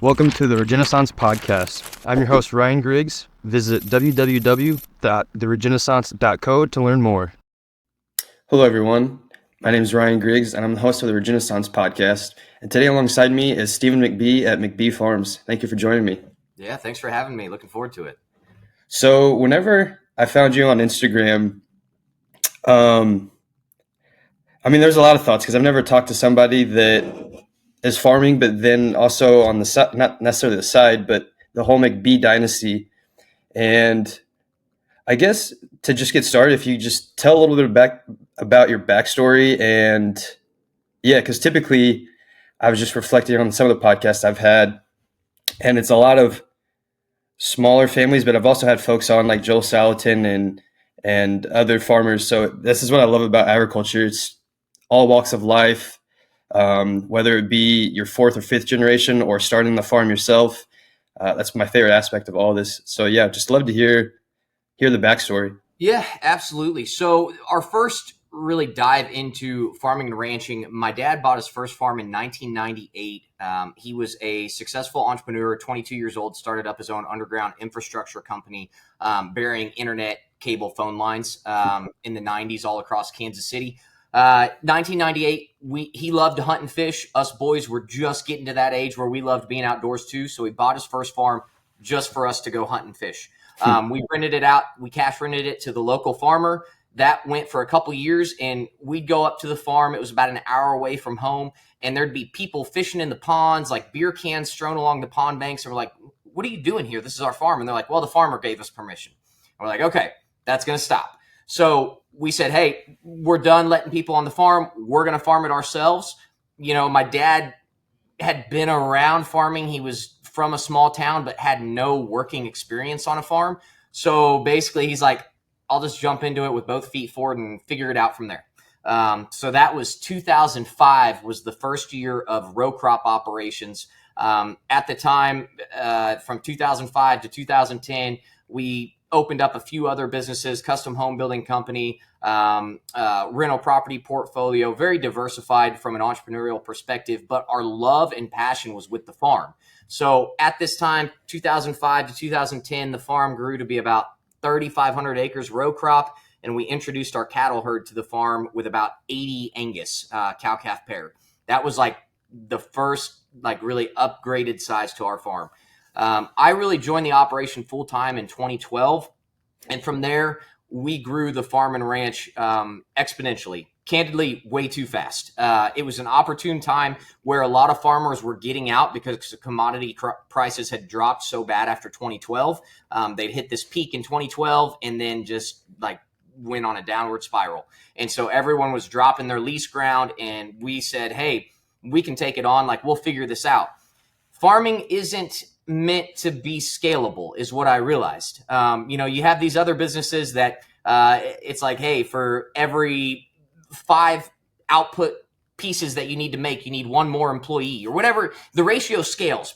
Welcome to the Regenaissance Podcast. I'm your host, Ryan Griggs. Visit www.theregenaissance.co to learn more. Hello, everyone. My name is Ryan Griggs, and I'm the host of the Regenaissance Podcast. And today alongside me is Stephen McBee at McBee Farms. Thank you for joining me. Yeah, thanks for having me. Looking forward to it. So whenever I found you on Instagram, there's a lot of thoughts because I've never talked to somebody that is farming, but then also on the side, not necessarily the side, but the whole McBee Dynasty. And I guess to just get started, if you just tell a little bit about your backstory and because typically I was just reflecting on some of the podcasts I've had, and it's a lot of smaller families, but I've also had folks on like Joel Salatin and other farmers. So this is what I love about agriculture. It's all walks of life, whether it be your fourth or fifth generation or starting the farm yourself. That's my favorite aspect of all this. So yeah, just love to hear the backstory. Yeah, absolutely. So our first really dive into farming and ranching, my dad bought his first farm in 1998. He was a successful entrepreneur, 22 years old, started up his own underground infrastructure company, burying internet cable phone lines in the 90s all across Kansas City. 1998, he loved to hunt and fish. Us boys were just getting to that age where we loved being outdoors too. So he bought his first farm just for us to go hunt and fish. We rented it out. We cash rented it to the local farmer. That went for a couple years, and we'd go up to the farm. It was about an hour away from home, and there'd be people fishing in the ponds, like beer cans strewn along the pond banks. And we're like, what are you doing here? This is our farm. And they're like, well, the farmer gave us permission. And we're like, okay, that's going to stop. So we said, hey, we're done letting people on the farm. We're going to farm it ourselves. You know, my dad had been around farming. He was from a small town, but had no working experience on a farm. So basically he's like, I'll just jump into it with both feet forward and figure it out from there. So that was 2005 was the first year of row crop operations. At the time, from 2005 to 2010, we opened up a few other businesses, custom home building company, rental property portfolio, very diversified from an entrepreneurial perspective, but our love and passion was with the farm. So at this time, 2005 to 2010, the farm grew to be about 3,500 acres row crop, and we introduced our cattle herd to the farm with about 80 Angus cow-calf pair. That was like the first like really upgraded size to our farm. I really joined the operation full-time in 2012, and from there, we grew the farm and ranch exponentially. Candidly, way too fast. It was an opportune time where a lot of farmers were getting out because commodity prices had dropped so bad after 2012. They'd hit this peak in 2012 and then just like went on a downward spiral. And so everyone was dropping their lease ground, and we said, hey, we can take it on. Like, we'll figure this out. Farming isn't meant to be scalable is what I realized. You have these other businesses that it's like, hey, for every 5 output pieces that you need to make, you need one more employee or whatever. The ratio scales.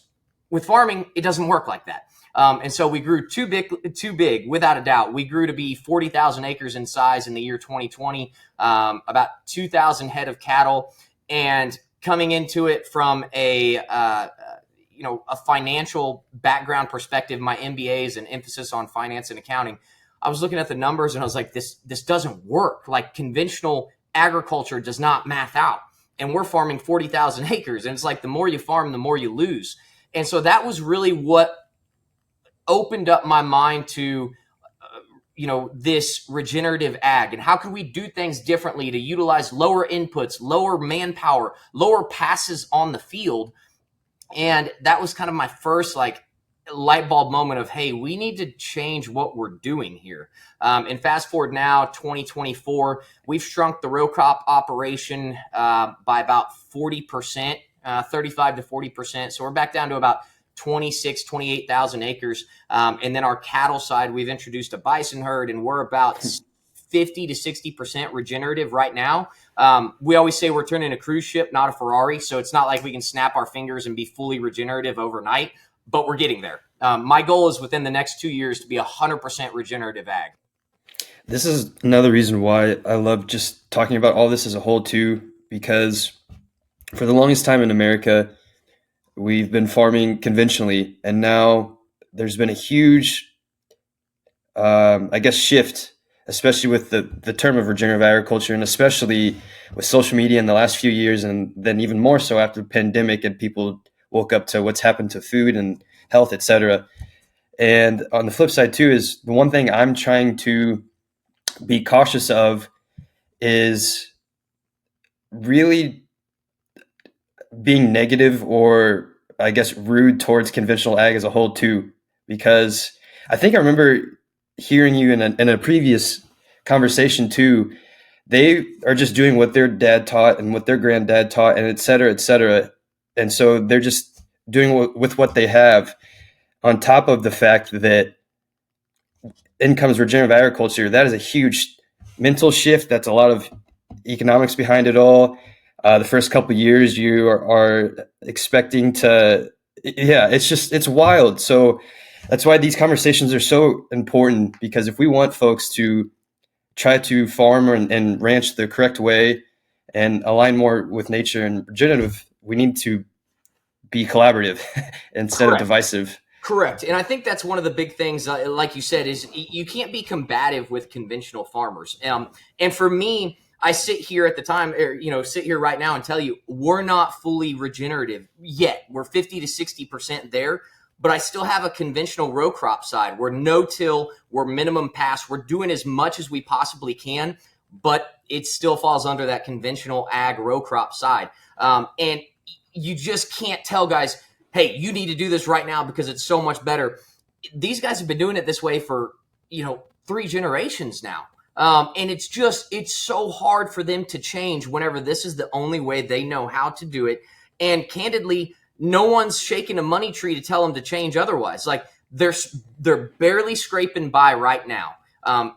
With farming, it doesn't work like that. And so we grew too big, without a doubt. We grew to be 40,000 acres in size in the year 2020, about 2,000 head of cattle. And coming into it from a financial background perspective, my MBA is an emphasis on finance and accounting. I was looking at the numbers and I was like, this doesn't work. Like, conventional agriculture does not math out. And we're farming 40,000 acres. And it's like, the more you farm, the more you lose. And so that was really what opened up my mind to, this regenerative ag. And how could we do things differently to utilize lower inputs, lower manpower, lower passes on the field? And that was kind of my first light bulb moment of, hey, we need to change what we're doing here. And fast forward now, 2024, we've shrunk the row crop operation by about 40%, 35 to 40%. So we're back down to about 28,000 acres. And then our cattle side, we've introduced a bison herd, and we're about 50 to 60% regenerative right now. We always say we're turning a cruise ship, not a Ferrari. So it's not like we can snap our fingers and be fully regenerative overnight, but we're getting there. My goal is within the next 2 years to be 100% regenerative ag. This is another reason why I love just talking about all this as a whole too, because for the longest time in America, we've been farming conventionally, and now there's been a huge, I guess, shift, especially with the term of regenerative agriculture, and especially with social media in the last few years, and then even more so after the pandemic, and people woke up to what's happened to food and health, etc. And on the flip side too, is the one thing I'm trying to be cautious of is really being negative, or I guess rude towards conventional ag as a whole too, because I think I remember hearing you in a previous conversation too. They are just doing what their dad taught and what their granddad taught, and et cetera, et cetera. And so they're just doing with what they have, on top of the fact that in comes regenerative agriculture. That is a huge mental shift. That's a lot of economics behind it all. The first couple of years you are expecting to, yeah, it's wild. So that's why these conversations are so important, because if we want folks to try to farm and ranch the correct way and align more with nature and regenerative, we need to be collaborative instead of divisive. Correct. And I think that's one of the big things, like you said, is you can't be combative with conventional farmers. And for me, I sit here at the time, sit here right now and tell you, we're not fully regenerative yet. We're 50 to 60% there, but I still have a conventional row crop side. We're no-till, we're minimum pass. We're doing as much as we possibly can, but it still falls under that conventional ag row crop side. And you just can't tell guys, hey, you need to do this right now because it's so much better. These guys have been doing it this way for, 3 generations now. And it's so hard for them to change whenever this is the only way they know how to do it. And candidly, no one's shaking a money tree to tell them to change otherwise. Like they're barely scraping by right now.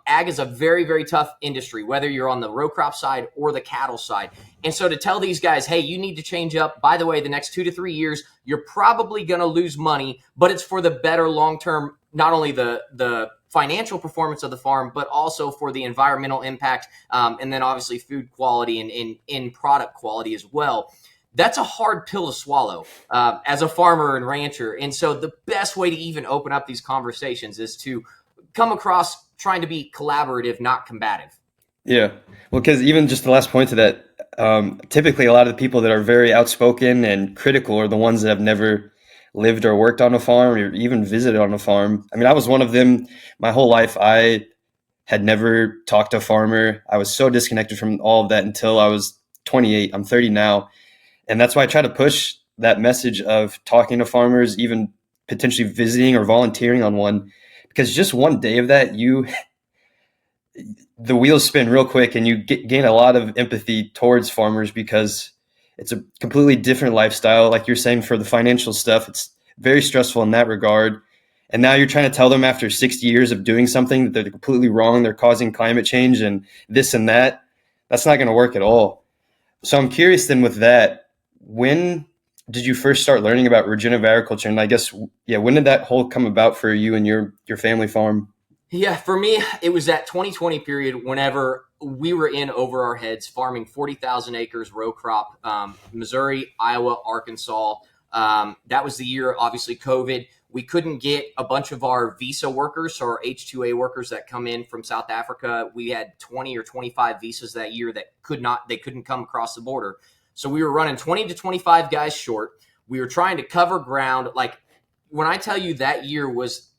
Ag is a very, very tough industry, whether you're on the row crop side or the cattle side. And so to tell these guys, hey, you need to change up, by the way, the next 2 to 3 years, you're probably going to lose money, but it's for the better long-term, not only the financial performance of the farm, but also for the environmental impact. And then obviously food quality and in product quality as well. That's a hard pill to swallow as a farmer and rancher. And so the best way to even open up these conversations is to come across trying to be collaborative, not combative. Yeah. Well, because even just the last point to that, typically a lot of the people that are very outspoken and critical are the ones that have never lived or worked on a farm or even visited on a farm. I mean, I was one of them my whole life. I had never talked to a farmer. I was so disconnected from all of that until I was 28. I'm 30 now. And that's why I try to push that message of talking to farmers, even potentially visiting or volunteering on one, because just one day of that, the wheels spin real quick and you gain a lot of empathy towards farmers, because it's a completely different lifestyle. Like you're saying, for the financial stuff, it's very stressful in that regard. And now you're trying to tell them after 60 years of doing something that they're completely wrong. They're causing climate change and this and that. That's not going to work at all. So I'm curious then with that, when did you first start learning about regenerative agriculture? And I guess, when did that whole come about for you and your family farm? Yeah, for me, it was that 2020 period whenever we were in over our heads farming 40,000 acres row crop, Missouri, Iowa, Arkansas. That was the year, obviously, COVID. We couldn't get a bunch of our visa workers, so our H-2A workers that come in from South Africa. We had 20 or 25 visas that year that couldn't come across the border. So we were running 20 to 25 guys short. We were trying to cover ground. Like when I tell you that year was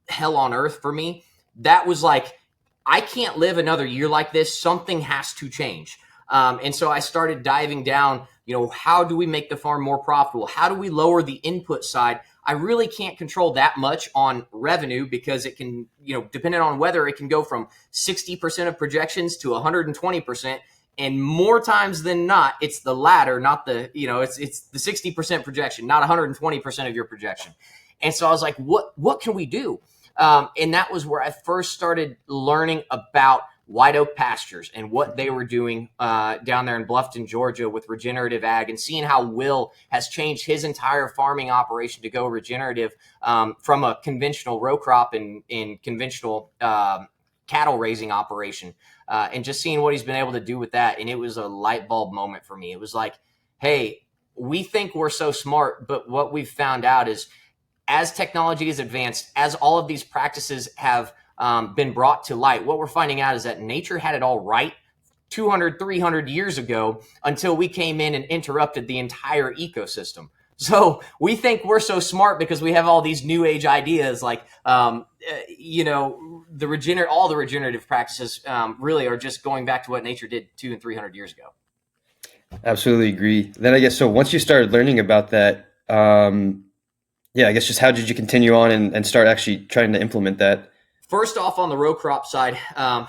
hell on earth for me, that was like, I can't live another year like this. Something has to change. And so I started diving down, how do we make the farm more profitable? How do we lower the input side? I really can't control that much on revenue because it can, depending on weather, it can go from 60% of projections to 120%. And more times than not, it's the latter, not the, it's the 60% projection, not 120% of your projection. And so I was like, what can we do? And that was where I first started learning about White Oak Pastures and what they were doing down there in Bluffton, Georgia with regenerative ag, and seeing how Will has changed his entire farming operation to go regenerative from a conventional row crop and conventional cattle raising operation, and just seeing what he's been able to do with that. And it was a light bulb moment for me. It was like, hey, we think we're so smart, but what we've found out is as technology has advanced, as all of these practices have been brought to light, what we're finding out is that nature had it all right 200, 300 years ago until we came in and interrupted the entire ecosystem. So we think we're so smart because we have all these new age ideas like, all the regenerative practices really are just going back to what nature did 200 and 300 years ago. Absolutely agree. Then I guess, so once you started learning about that, I guess just how did you continue on and start actually trying to implement that? First off, on the row crop side,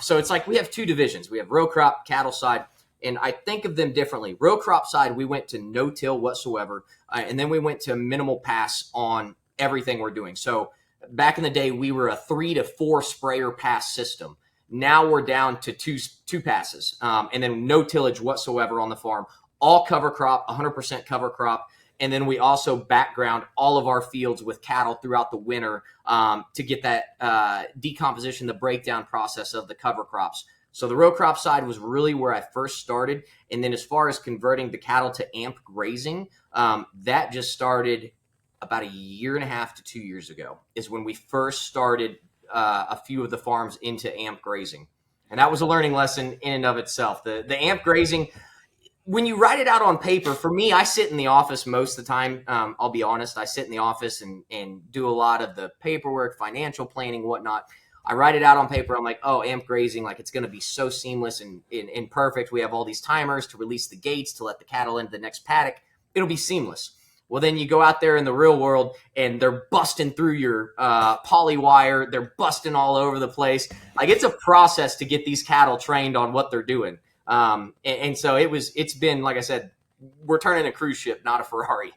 so it's like we have two divisions. We have row crop, cattle side, and I think of them differently. Row crop side, we went to no-till whatsoever, and then we went to minimal pass on everything we're doing. So back in the day, we were a 3 to 4 sprayer pass system. Now we're down to two passes, and then no tillage whatsoever on the farm. All cover crop, 100% cover crop. And then we also background all of our fields with cattle throughout the winter to get that decomposition, the breakdown process of the cover crops. So the row crop side was really where I first started. And then as far as converting the cattle to AMP grazing, that just started about 1.5 to 2 years ago is when we first started a few of the farms into AMP grazing. And that was a learning lesson in and of itself. The AMP grazing, when you write it out on paper, for me, I sit in the office most of the time. I'll be honest. I sit in the office and do a lot of the paperwork, financial planning, whatnot. I write it out on paper. I'm like, oh, AMP grazing, like it's going to be so seamless and perfect. We have all these timers to release the gates to let the cattle into the next paddock. It'll be seamless. Well, then you go out there in the real world and they're busting through your poly wire. They're busting all over the place. Like it's a process to get these cattle trained on what they're doing. And so it's been, like I said, we're turning a cruise ship, not a Ferrari.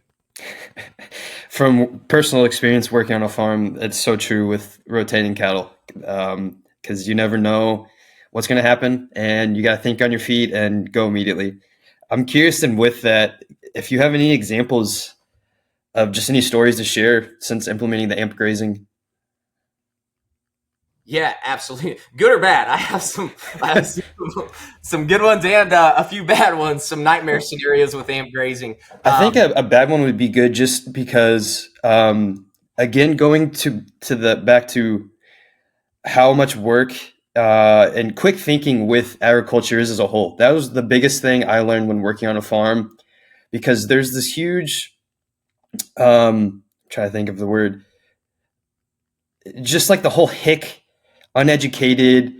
From personal experience working on a farm, it's so true with rotating cattle, because you never know what's going to happen and you got to think on your feet and go immediately. I'm curious, and with that, if you have any examples of just any stories to share since implementing the AMP grazing. Yeah, absolutely. Good or bad. I have some good ones and a few bad ones, some nightmare scenarios with AMP grazing. I think a bad one would be good just because, again, going back to how much work and quick thinking with agriculture is as a whole. That was the biggest thing I learned when working on a farm, because there's this huge, trying to think of the word, just like the whole hick, uneducated.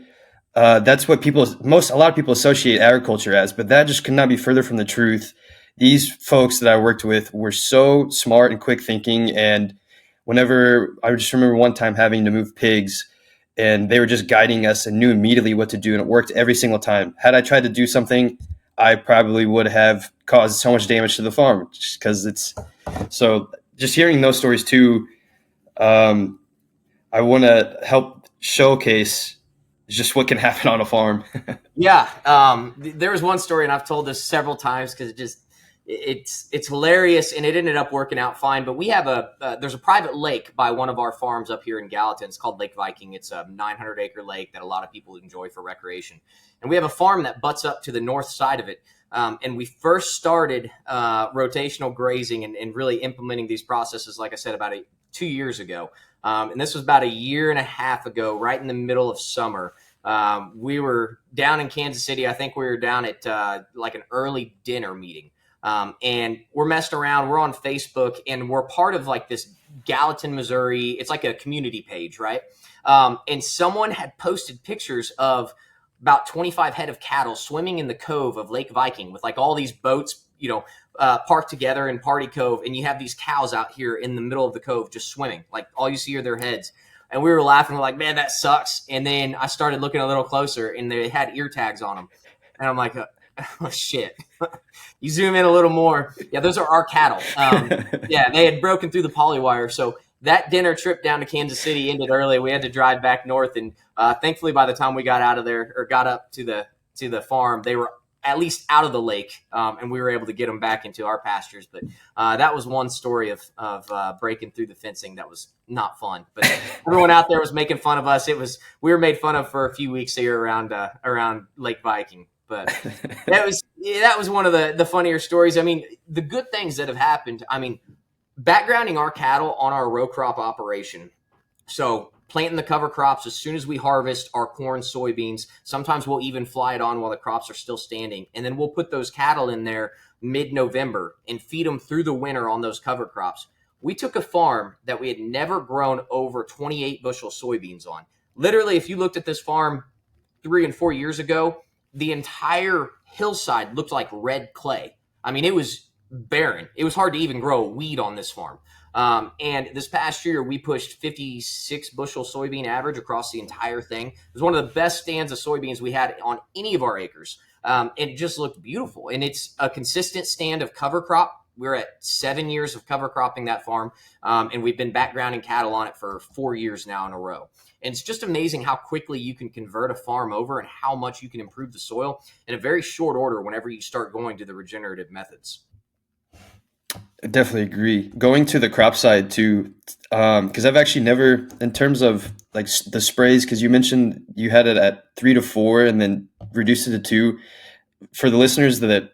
That's what a lot of people associate agriculture as, but that just could not be further from the truth. These folks that I worked with were so smart and quick thinking. And I just remember one time having to move pigs and they were just guiding us and knew immediately what to do. And it worked every single time. Had I tried to do something, I probably would have caused so much damage to the farm just because so just hearing those stories too. I want to help showcase just what can happen on a farm. Yeah. There was one story, and I've told this several times because it's hilarious, and it ended up working out fine. But we have there's a private lake by one of our farms up here in Gallatin. It's called Lake Viking. It's a 900-acre lake that a lot of people enjoy for recreation. And we have a farm that butts up to the north side of it. And we first started rotational grazing and really implementing these processes, like I said, about 2 years ago. And this was about 1.5 years ago, right in the middle of summer. We were down in Kansas City. I think we were down at like an early dinner meeting. And we're messing around. We're on Facebook, and we're part of like this Gallatin, Missouri. It's like a community page, right? And someone had posted pictures of about 25 head of cattle swimming in the cove of Lake Viking with like all these boats, parked together in Party Cove. And you have these cows out here in the middle of the cove just swimming. Like all you see are their heads. And we were laughing. We're like, man, that sucks. And then I started looking a little closer, and they had ear tags on them. And I'm like, oh, shit. You zoom in a little more. Yeah, those are our cattle. Yeah, they had broken through the poly wire. So that dinner trip down to Kansas City ended early. We had to drive back north. And thankfully, by the time we got out of there or got up to the farm, they were at least out of the lake, and we were able to get them back into our pastures. But that was one story of breaking through the fencing that was not fun. But everyone out there was making fun of us. We were made fun of for a few weeks here around Lake Viking. But Yeah, that was one of the funnier stories. I mean, the good things that have happened. I mean, backgrounding our cattle on our row crop operation. So planting the cover crops as soon as we harvest our corn, soybeans. Sometimes we'll even fly it on while the crops are still standing. And then we'll put those cattle in there mid-November and feed them through the winter on those cover crops. We took a farm that we had never grown over 28 bushel soybeans on. Literally, if you looked at this farm 3 and 4 years ago, the entire hillside looked like red clay. I mean, it was barren. It was hard to even grow a weed on this farm. And this past year, we pushed 56 bushel soybean average across the entire thing. It was one of the best stands of soybeans we had on any of our acres. And it just looked beautiful. And it's a consistent stand of cover crop. We're at 7 years of cover cropping that farm. And we've been backgrounding cattle on it for 4 years now in a row. And it's just amazing how quickly you can convert a farm over and how much you can improve the soil in a very short order whenever you start going to the regenerative methods. I definitely agree. Going to the crop side too, because I've actually never, in terms of like the sprays, because you mentioned you had it at 3 to 4 and then reduced it to 2. For the listeners that,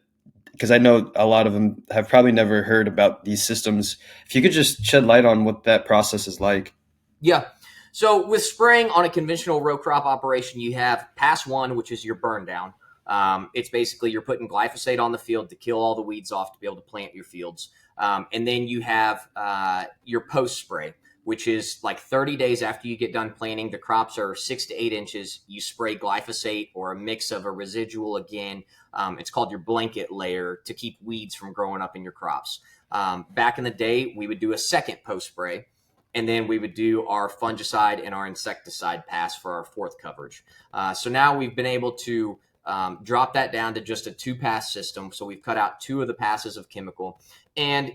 because I know a lot of them have probably never heard about these systems, if you could just shed light on what that process is like. Yeah. So with spraying on a conventional row crop operation, you have pass 1, which is your burn down. It's basically you're putting glyphosate on the field to kill all the weeds off to be able to plant your fields. And then you have your post spray, which is like 30 days after you get done planting. The crops are 6 to 8 inches. You spray glyphosate or a mix of a residual again. It's called your blanket layer to keep weeds from growing up in your crops. Back in the day, we would do a second post spray. And then we would do our fungicide and our insecticide pass for our 4th coverage. So now we've been able to drop that down to just a 2-pass system. So we've cut out 2 of the passes of chemical. And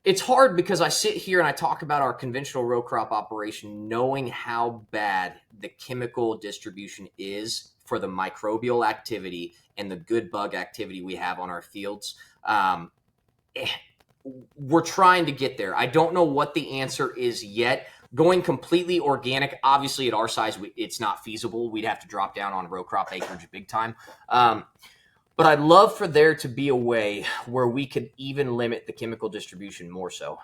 it's hard because I sit here and I talk about our conventional row crop operation, knowing how bad the chemical distribution is for the microbial activity and the good bug activity we have on our fields. We're trying to get there. I don't know what the answer is yet. Going completely organic, obviously at our size, it's not feasible. We'd have to drop down on row crop acreage big time. But I'd love for there to be a way where we could even limit the chemical distribution more so.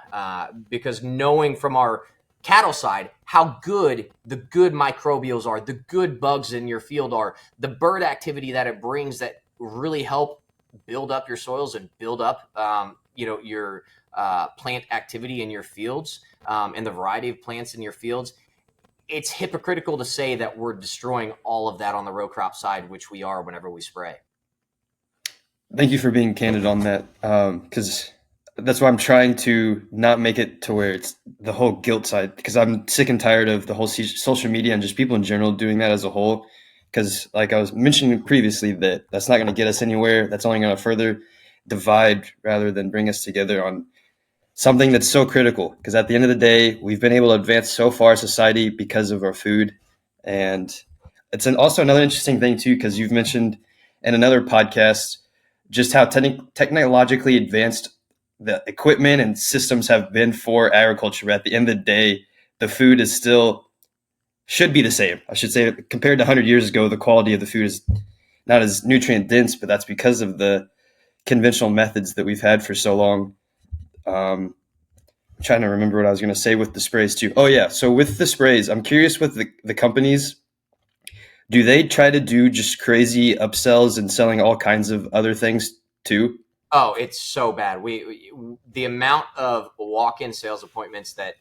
Because knowing from our cattle side how good the good microbials are, the good bugs in your field are, the bird activity that it brings that really help build up your soils and build up your plant activity in your fields and the variety of plants in your fields. It's hypocritical to say that we're destroying all of that on the row crop side, which we are whenever we spray. Thank you for being candid on that, because that's why I'm trying to not make it to where it's the whole guilt side, because I'm sick and tired of the whole social media and just people in general doing that as a whole. Because like I was mentioning previously, that's not going to get us anywhere. That's only going to further divide rather than bring us together on something that's so critical. Because at the end of the day, we've been able to advance so far as society because of our food. And it's also another interesting thing too, because you've mentioned in another podcast just how technologically advanced the equipment and systems have been for agriculture. But at the end of the day, the food is still should be the same. I should say, compared to 100 years ago, the quality of the food is not as nutrient dense, but that's because of the conventional methods that we've had for so long. I'm trying to remember what I was going to say with the sprays too. Oh yeah. So with the sprays, I'm curious with the companies, do they try to do just crazy upsells and selling all kinds of other things too? Oh, it's so bad. The amount of walk-in sales appointments that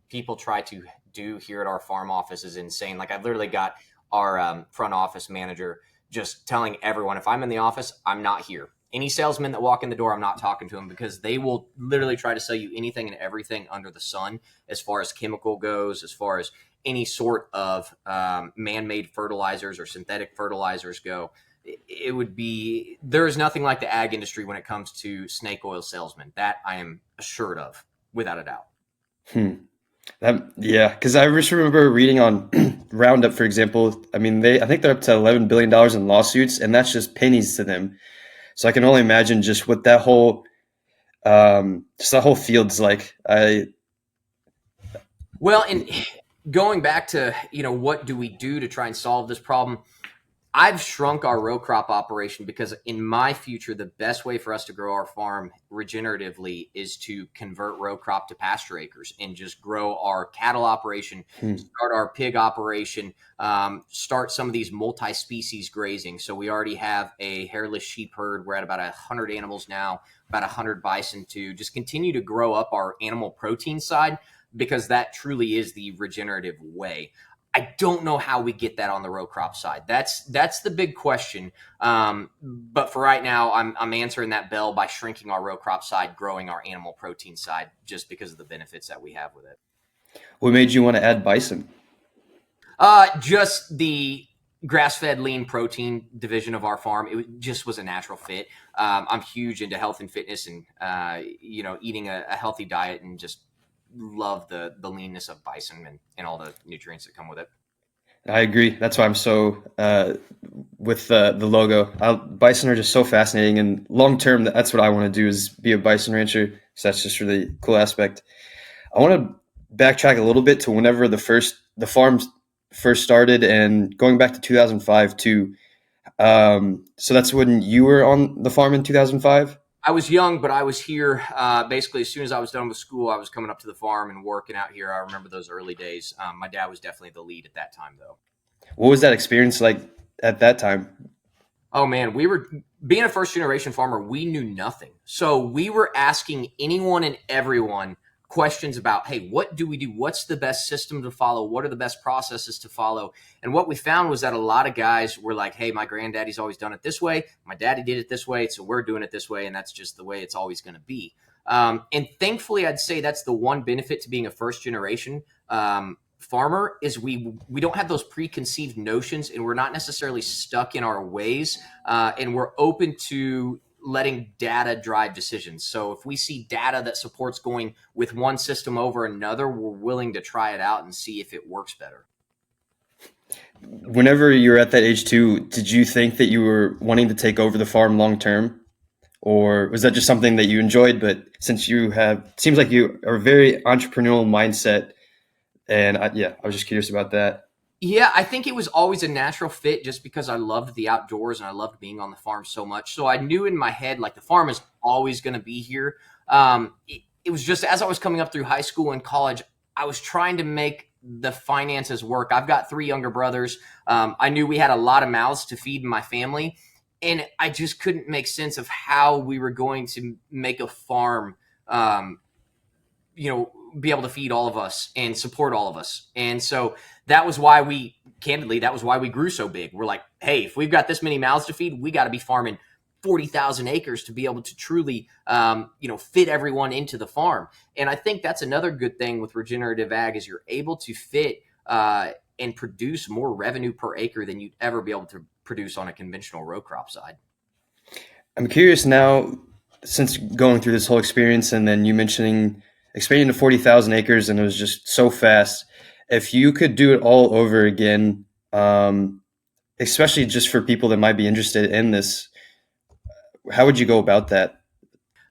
people try to do here at our farm office is insane. Like I've literally got our front office manager just telling everyone, if I'm in the office, I'm not here. Any salesmen that walk in the door, I'm not talking to them, because they will literally try to sell you anything and everything under the sun as far as chemical goes, as far as any sort of man-made fertilizers or synthetic fertilizers go. It would be, there is nothing like the ag industry when it comes to snake oil salesmen. That I am assured of, without a doubt. Yeah, because I just remember reading on Roundup, for example. I mean, I think they're up to $11 billion in lawsuits, and that's just pennies to them. So I can only imagine just what that whole field's like. Well, and going back to, what do we do to try and solve this problem? I've shrunk our row crop operation because in my future, the best way for us to grow our farm regeneratively is to convert row crop to pasture acres and just grow our cattle operation, start our pig operation, start some of these multi-species grazing. So we already have a hairless sheep herd. We're at about 100 animals now, about 100 bison to just continue to grow up our animal protein side because that truly is the regenerative way. I don't know how we get that on the row crop side. That's the big question. But for right now, I'm answering that bell by shrinking our row crop side, growing our animal protein side, just because of the benefits that we have with it. What made you want to add bison? Just the grass-fed lean protein division of our farm. It just was a natural fit. I'm huge into health and fitness and, eating a healthy diet and just love the leanness of bison and all the nutrients that come with it. I agree. That's why I'm so with the logo. Bison are just so fascinating, and long term, that's what I want to do is be a bison rancher. So that's just really cool aspect. I want to backtrack a little bit to whenever the farm first started, and going back to 2005 too. So that's when you were on the farm in 2005. I was young, but I was here basically as soon as I was done with school. I was coming up to the farm and working out here. I remember those early days. My dad was definitely the lead at that time, though. What was that experience like at that time? Oh, man, we were being a first-generation farmer. We knew nothing. So we were asking anyone and everyone questions about, hey, what do we do? What's the best system to follow? What are the best processes to follow? And what we found was that a lot of guys were like, hey, my granddaddy's always done it this way. My daddy did it this way. So we're doing it this way. And that's just the way it's always going to be. And thankfully, I'd say that's the one benefit to being a first generation farmer is we don't have those preconceived notions and we're not necessarily stuck in our ways. And we're open to letting data drive decisions. So if we see data that supports going with one system over another, we're willing to try it out and see if it works better. Whenever you were at that age too, did you think that you were wanting to take over the farm long term? Or was that just something that you enjoyed? But since seems like you are a very entrepreneurial mindset. And I was just curious about that. Yeah, I think it was always a natural fit just because I loved the outdoors and I loved being on the farm so much. So I knew in my head, like the farm is always going to be here. It was just as I was coming up through high school and college, I was trying to make the finances work. I've got 3 younger brothers. I knew we had a lot of mouths to feed in my family. And I just couldn't make sense of how we were going to make a farm, be able to feed all of us and support all of us. And so that was why we grew so big. We're like, hey, if we've got this many mouths to feed, we got to be farming 40,000 acres to be able to truly, fit everyone into the farm. And I think that's another good thing with regenerative ag is you're able to fit and produce more revenue per acre than you'd ever be able to produce on a conventional row crop side. I'm curious now, since going through this whole experience and then you mentioning expanding to 40,000 acres and it was just so fast. If you could do it all over again, especially just for people that might be interested in this, how would you go about that?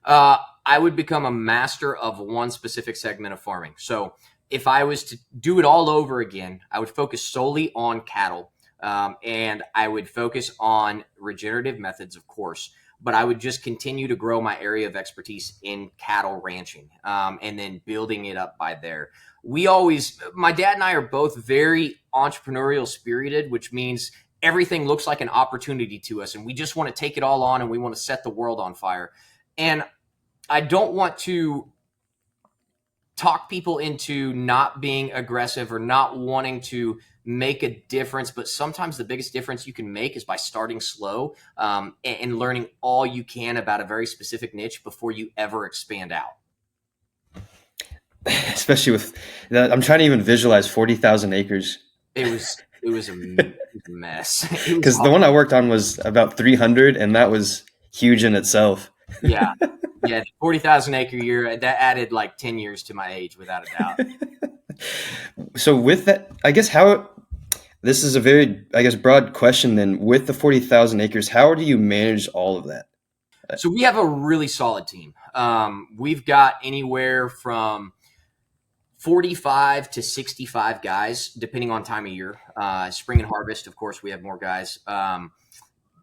I would become a master of one specific segment of farming. So if I was to do it all over again, I would focus solely on cattle, and I would focus on regenerative methods, of course. But I would just continue to grow my area of expertise in cattle ranching, and then building it up by there. My dad and I are both very entrepreneurial spirited, which means everything looks like an opportunity to us. And we just want to take it all on and we want to set the world on fire. And I don't want to talk people into not being aggressive or not wanting to make a difference, but sometimes the biggest difference you can make is by starting slow and learning all you can about a very specific niche before you ever expand out. Especially with that, I'm trying to even visualize 40,000 acres. It was a mess. Because the one I worked on was about 300, and that was huge in itself. Yeah, 40,000 acre year, that added like 10 years to my age without a doubt. So with that, I guess this is a very, broad question then. With the 40,000 acres, how do you manage all of that? So we have a really solid team. We've got anywhere from 45 to 65 guys, depending on time of year. Spring and harvest, of course, we have more guys.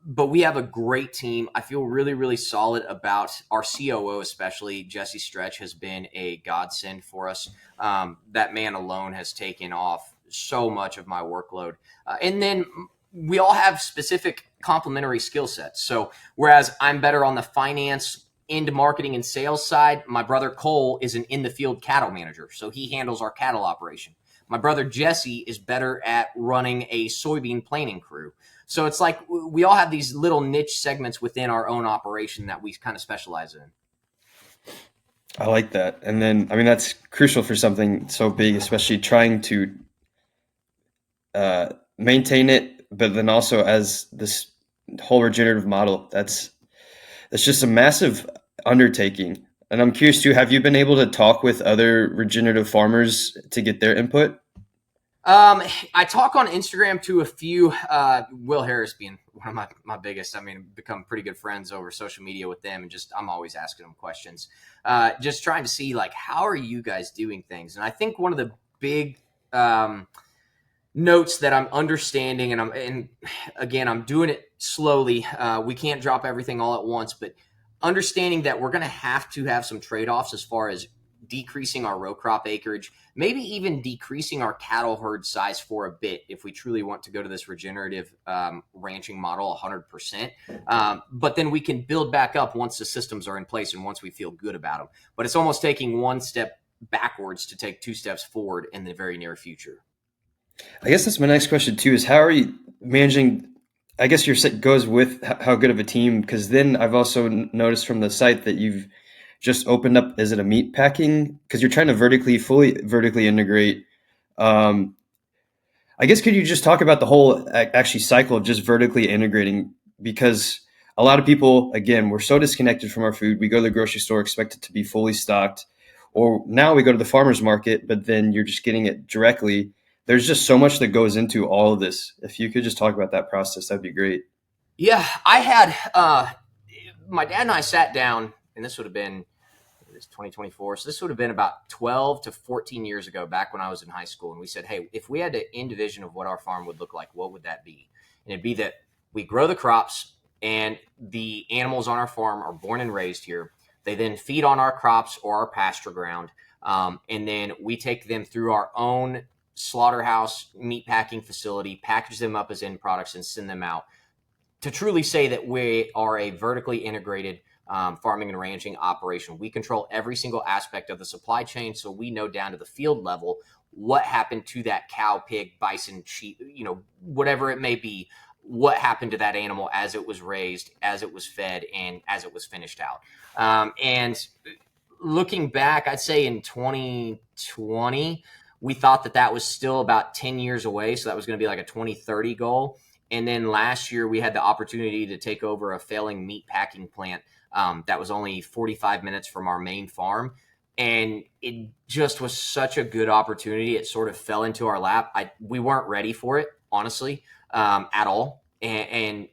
But we have a great team. I feel really, really solid about our COO, especially Jesse Stretch has been a godsend for us. That man alone has taken off so much of my workload. And then we all have specific complementary skill sets. So whereas I'm better on the finance, into marketing and sales side, my brother Cole is an in the field cattle manager. So he handles our cattle operation. My brother Jesse is better at running a soybean planting crew. So it's like we all have these little niche segments within our own operation that we kind of specialize in. I like that. And then, I mean, that's crucial for something so big, especially trying to maintain it, but then also as this whole regenerative model, that's just a massive undertaking. And I'm curious too, have you been able to talk with other regenerative farmers to get their input? I talk on Instagram to a few, Will Harris being one of my biggest. I mean, become pretty good friends over social media with them, and just I'm always asking them questions, just trying to see like how are you guys doing things. And I think one of the big notes that I'm understanding, and again I'm doing it slowly. We can't drop everything all at once, but understanding that we're going to have some trade-offs as far as decreasing our row crop acreage, maybe even decreasing our cattle herd size for a bit if we truly want to go to this regenerative ranching model 100%. But then we can build back up once the systems are in place and once we feel good about them. But it's almost taking one step backwards to take 2 steps forward in the very near future. I guess that's my next question too, is how are you managing, I guess your set goes with how good of a team, because then I've also noticed from the site that you've just opened up, is it a meat packing? Because you're trying to fully vertically integrate. I guess could you just talk about the whole actually cycle of just vertically integrating? Because a lot of people, again, we're so disconnected from our food. We go to the grocery store, expect it to be fully stocked, or now we go to the farmer's market, but then you're just getting it directly. There's just so much that goes into all of this. If you could just talk about that process, that'd be great. Yeah, I had my dad and I sat down, and this would have been 2024. So this would have been about 12 to 14 years ago, back when I was in high school. And we said, hey, if we had to end vision of what our farm would look like, what would that be? And it'd be that we grow the crops and the animals on our farm are born and raised here. They then feed on our crops or our pasture ground. And then we take them through our own slaughterhouse meat packing facility, package them up as end products and send them out. To truly say that we are a vertically integrated farming and ranching operation. We control every single aspect of the supply chain, so we know down to the field level what happened to that cow, pig, bison, sheep, whatever it may be, what happened to that animal as it was raised, as it was fed, and as it was finished out. And looking back, I'd say in 2020, we thought that was still about 10 years away, so that was going to be like a 2030 goal. And then last year, we had the opportunity to take over a failing meat packing plant that was only 45 minutes from our main farm. And it just was such a good opportunity. It sort of fell into our lap. We weren't ready for it, honestly, at all. And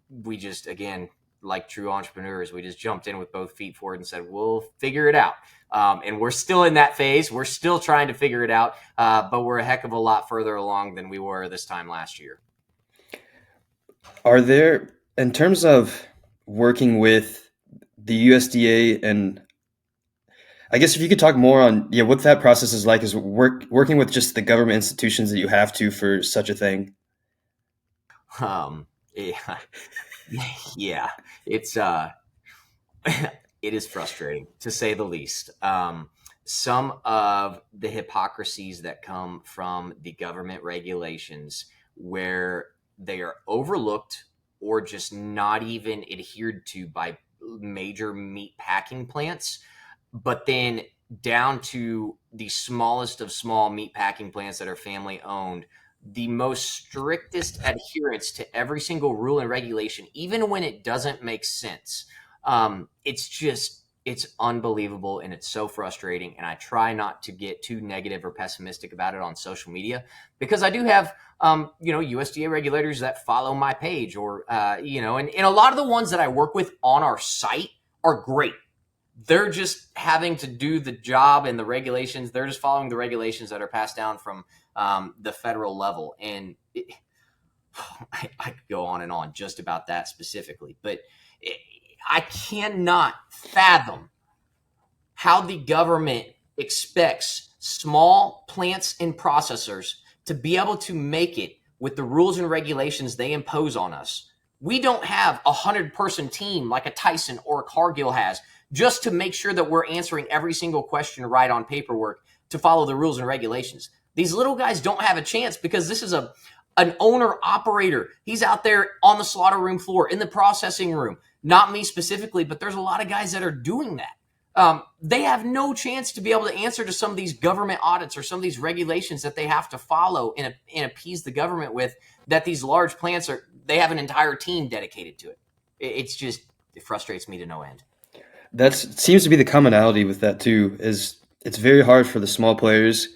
we just, again, like true entrepreneurs, we just jumped in with both feet forward and said, we'll figure it out. And we're still in that phase. We're still trying to figure it out, but we're a heck of a lot further along than we were this time last year. Are there, in terms of working with the USDA, and I guess if you could talk more on what that process is like, is working with just the government institutions that you have to for such a thing? Yeah, it's it is frustrating, to say the least. Some of the hypocrisies that come from the government regulations, where they are overlooked or just not even adhered to by major meat packing plants, but then down to the smallest of small meat packing plants that are family owned, the most strictest adherence to every single rule and regulation, even when it doesn't make sense. It's unbelievable, and it's so frustrating. And I try not to get too negative or pessimistic about it on social media, because I do have, USDA regulators that follow my page, or, and a lot of the ones that I work with on our site are great. they're just having to do the job and the regulations. They're just following the regulations that are passed down from the federal level. And I could go on and on just about that specifically, but I cannot fathom how the government expects small plants and processors to be able to make it with the rules and regulations they impose on us. We don't have 100-person team like a Tyson or a Cargill has just to make sure that we're answering every single question right on paperwork to follow the rules and regulations. These little guys don't have a chance because this is an owner operator. He's out there on the slaughter room floor, in the processing room. Not me specifically, but there's a lot of guys that are doing that. They have no chance to be able to answer to some of these government audits or some of these regulations that they have to follow and appease the government with, that these large plants they have an entire team dedicated to it. It frustrates me to no end. That seems to be the commonality with that too, is it's very hard for the small players.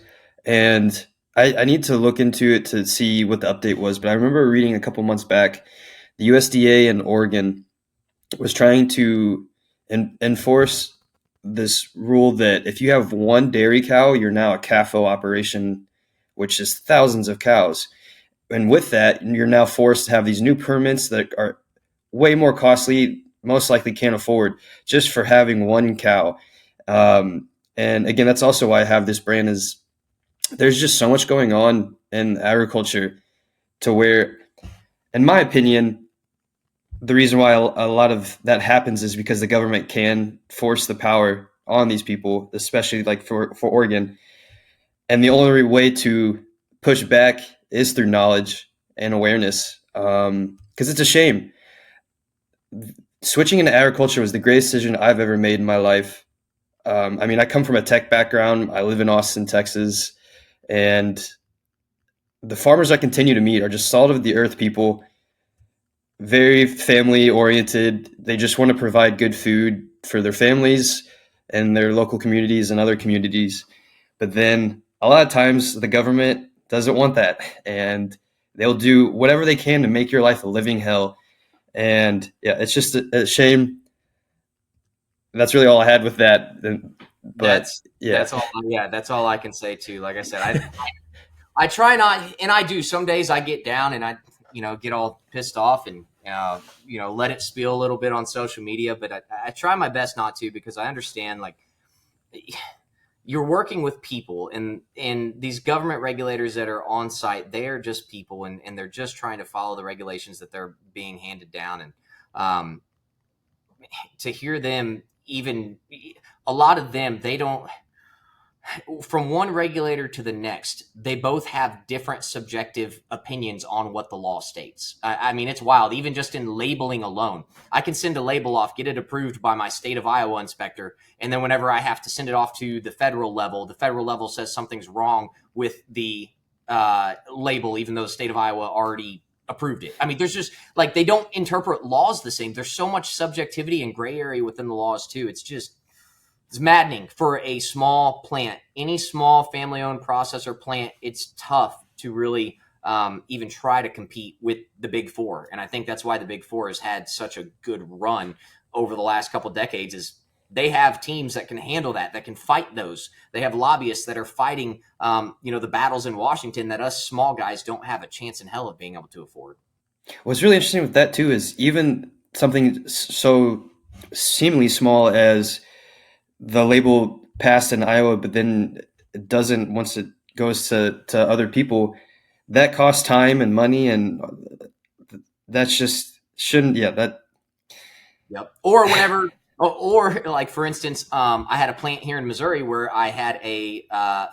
And I need to look into it to see what the update was, but I remember reading a couple months back, the USDA in Oregon was trying to enforce this rule that if you have one dairy cow, you're now a CAFO operation, which is thousands of cows. And with that, you're now forced to have these new permits that are way more costly, most likely can't afford, just for having one cow. And again, that's also why I have this brand, is there's just so much going on in agriculture to where, in my opinion, the reason why a lot of that happens is because the government can force the power on these people, especially like for Oregon. And the only way to push back is through knowledge and awareness. Because it's a shame. Switching into agriculture was the greatest decision I've ever made in my life. I mean, I come from a tech background. I live in Austin, Texas, and the farmers I continue to meet are just salt of the earth people, very family oriented. They just want to provide good food for their families and their local communities and other communities. But then a lot of times the government doesn't want that, and they'll do whatever they can to make your life a living hell. And yeah, it's just a shame. That's really all I had with that. But that's all I can say too. Like I said, I try not, and I do. Some days I get down and I, get all pissed off and, let it spill a little bit on social media, but I try my best not to, because I understand, like, you're working with people, and these government regulators that are on site, they are just people, and they're just trying to follow the regulations that they're being handed down. And to hear them, even a lot of them, they don't, from one regulator to the next, they both have different subjective opinions on what the law states. I mean, it's wild. Even just in labeling alone, I can send a label off, get it approved by my state of Iowa inspector, and then whenever I have to send it off to the federal level says something's wrong with the label, even though the state of Iowa already approved it. I mean, there's just, like, they don't interpret laws the same. There's so much subjectivity and gray area within the laws too. It's maddening for a small plant, any small family-owned processor plant. It's tough to really even try to compete with the Big Four. And I think that's why the Big Four has had such a good run over the last couple of decades, is they have teams that can handle that can fight those. They have lobbyists that are fighting, the battles in Washington that us small guys don't have a chance in hell of being able to afford. What's really interesting with that too is even something so seemingly small as the label passed in Iowa, but then it doesn't once it goes to other people, that costs time and money, and that's just shouldn't. Yeah, that. Yep. Or whenever, or like for instance, I had a plant here in Missouri where I had a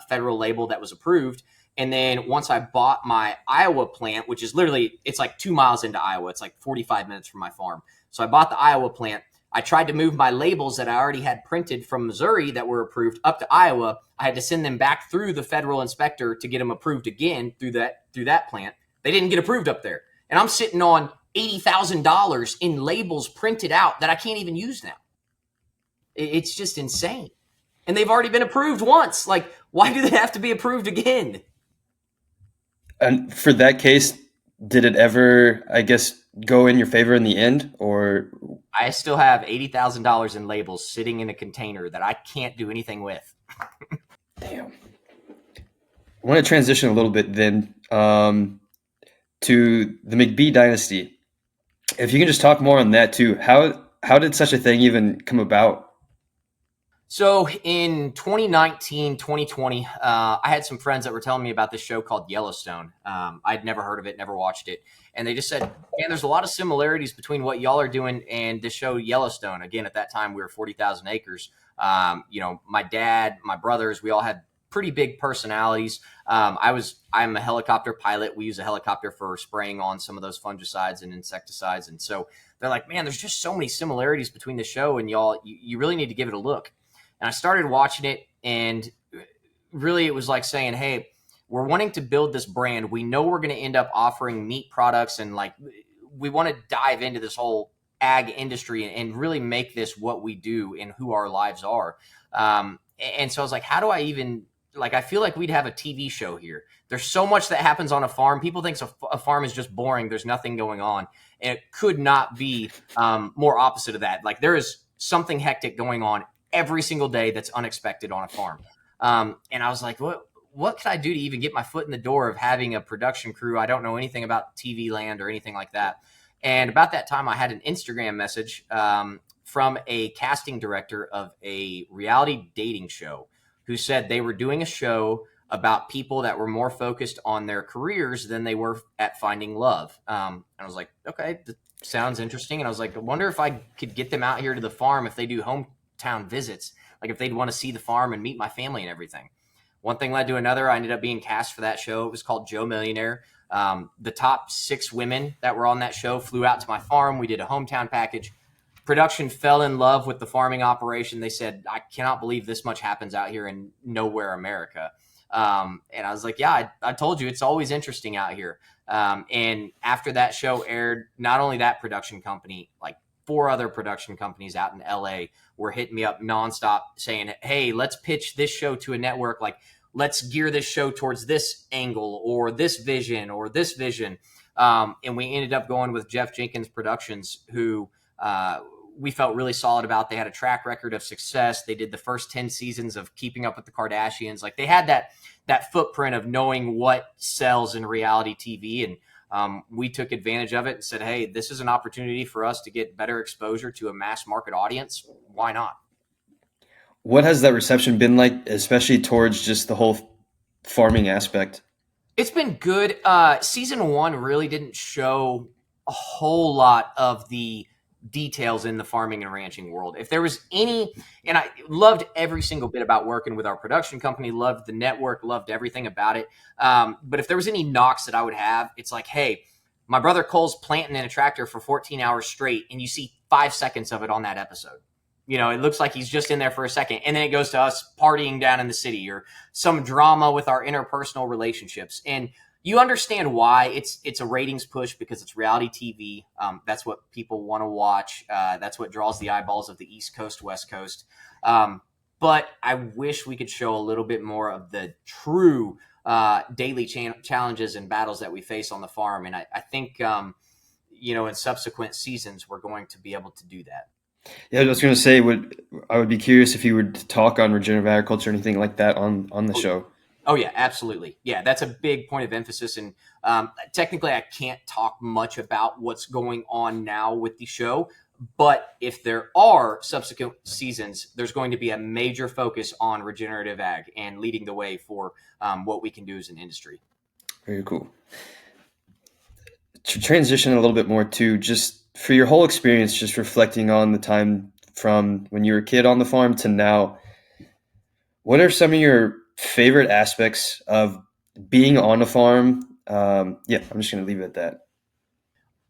federal label that was approved, and then once I bought my Iowa plant, which is literally, it's like 2 miles into Iowa, it's like 45 minutes from my farm. So I bought the Iowa plant. I tried to move my labels that I already had printed from Missouri that were approved up to Iowa. I had to send them back through the federal inspector to get them approved again through that plant. They didn't get approved up there. And I'm sitting on $80,000 in labels printed out that I can't even use now. It's just insane. And they've already been approved once. Like, why do they have to be approved again? And for that case, did it ever, I guess, go in your favor in the end, or? I still have $80,000 in labels sitting in a container that I can't do anything with. Damn. I want to transition a little bit then to the McBee Dynasty. If you can just talk more on that too. How did such a thing even come about? So in 2019, 2020, I had some friends that were telling me about this show called Yellowstone. I'd never heard of it, never watched it. And they just said, man, there's a lot of similarities between what y'all are doing and this show Yellowstone. Again, at that time, we were 40,000 acres. My dad, my brothers, we all had pretty big personalities. I'm a helicopter pilot. We use a helicopter for spraying on some of those fungicides and insecticides. And so they're like, man, there's just so many similarities between the show and y'all, you really need to give it a look. And I started watching it, and really it was like saying, hey, we're wanting to build this brand. We know we're going to end up offering meat products, and like we want to dive into this whole ag industry and really make this what we do and who our lives are. And so I was like, how do I even, like, I feel like we'd have a TV show here. There's so much that happens on a farm. People think a farm is just boring. There's nothing going on. And it could not be more opposite of that. Like, there is something hectic going on every single day that's unexpected on a farm. And I was like, what could I do to even get my foot in the door of having a production crew? I don't know anything about TV land or anything like that. And about that time, I had an Instagram message from a casting director of a reality dating show who said they were doing a show about people that were more focused on their careers than they were at finding love. And I was like, okay, that sounds interesting. And I was like, I wonder if I could get them out here to the farm if they do hometown visits, like if they'd want to see the farm and meet my family and everything. One thing led to another. I ended up being cast for that show. It was called Joe Millionaire. The top 6 women that were on that show flew out to my farm. We did a hometown package. Production fell in love with the farming operation. They said, I cannot believe this much happens out here in nowhere America. And I was like, yeah, I told you, it's always interesting out here. And after that show aired, not only that production company, like 4 other production companies out in LA were hitting me up nonstop saying, hey, let's pitch this show to a network. Like, let's gear this show towards this angle or this vision or this vision. And we ended up going with Jeff Jenkins Productions, who we felt really solid about. They had a track record of success. They did the first 10 seasons of Keeping Up with the Kardashians. Like, they had that footprint of knowing what sells in reality TV. And we took advantage of it and said, hey, this is an opportunity for us to get better exposure to a mass market audience. Why not? What has that reception been like, especially towards just the whole farming aspect? It's been good. Season 1 really didn't show a whole lot of the details in the farming and ranching world. If there was any, and I loved every single bit about working with our production company, loved the network, loved everything about it. But if there was any knocks that I would have, it's like, hey, my brother Cole's planting in a tractor for 14 hours straight, and you see 5 seconds of it on that episode. You know, it looks like he's just in there for a second, and then it goes to us partying down in the city or some drama with our interpersonal relationships. And you understand why it's a ratings push, because it's reality TV. That's what people want to watch. That's what draws the eyeballs of the East Coast, West Coast. But I wish we could show a little bit more of the true daily challenges and battles that we face on the farm. And I think, in subsequent seasons, we're going to be able to do that. Yeah, I was going to say, I would be curious if you would talk on regenerative agriculture or anything like that on the show. Oh, yeah, absolutely. Yeah, that's a big point of emphasis. And technically, I can't talk much about what's going on now with the show. But if there are subsequent seasons, there's going to be a major focus on regenerative ag and leading the way for what we can do as an industry. Very cool. To transition a little bit more to just for your whole experience, just reflecting on the time from when you were a kid on the farm to now, what are some of your favorite aspects of being on a farm? I'm just going to leave it at that.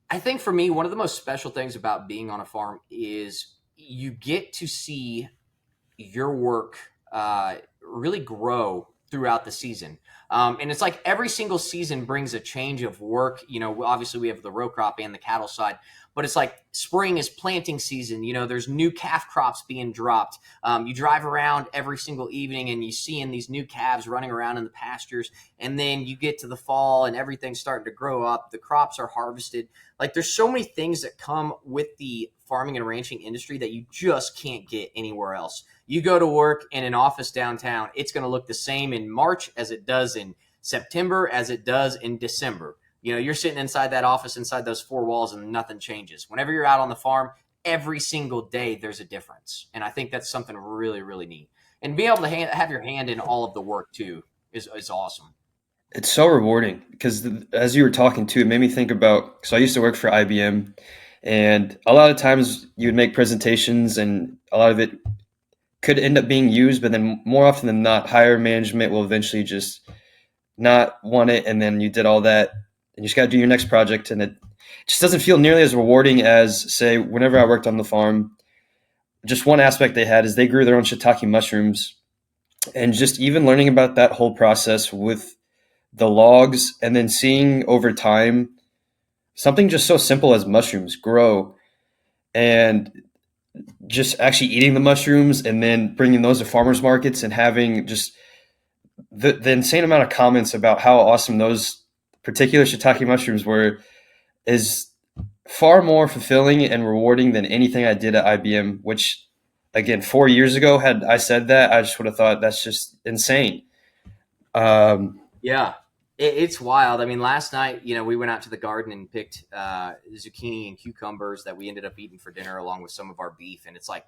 I think for me, one of the most special things about being on a farm is you get to see your work really grow throughout the season. And it's like every single season brings a change of work. You know, obviously we have the row crop and the cattle side, but it's like spring is planting season. There's new calf crops being dropped. You drive around every single evening and you see these new calves running around in the pastures. And then you get to the fall and everything's starting to grow up. The crops are harvested. Like, there's so many things that come with the farming and ranching industry that you just can't get anywhere else. You go to work in an office downtown, it's going to look the same in March as it does in September, as it does in December. You're sitting inside that office, inside those four walls, and nothing changes. Whenever you're out on the farm, every single day there's a difference. And I think that's something really, really neat. And being able to have your hand in all of the work too is awesome. It's so rewarding because as you were talking too, it made me think about, so I used to work for IBM, and a lot of times you would make presentations and a lot of it could end up being used, but then more often than not, higher management will eventually just not want it. And then you did all that and you just got to do your next project. And it just doesn't feel nearly as rewarding as, say, whenever I worked on the farm. Just one aspect they had is they grew their own shiitake mushrooms, and just even learning about that whole process with the logs and then seeing over time something just so simple as mushrooms grow, and just actually eating the mushrooms and then bringing those to farmers markets and having just the insane amount of comments about how awesome those particular shiitake mushrooms were is far more fulfilling and rewarding than anything I did at IBM, which, again, 4 years ago, had I said that, I just would have thought that's just insane. Yeah, it's wild. I mean, last night, we went out to the garden and picked zucchini and cucumbers that we ended up eating for dinner along with some of our beef. And it's like,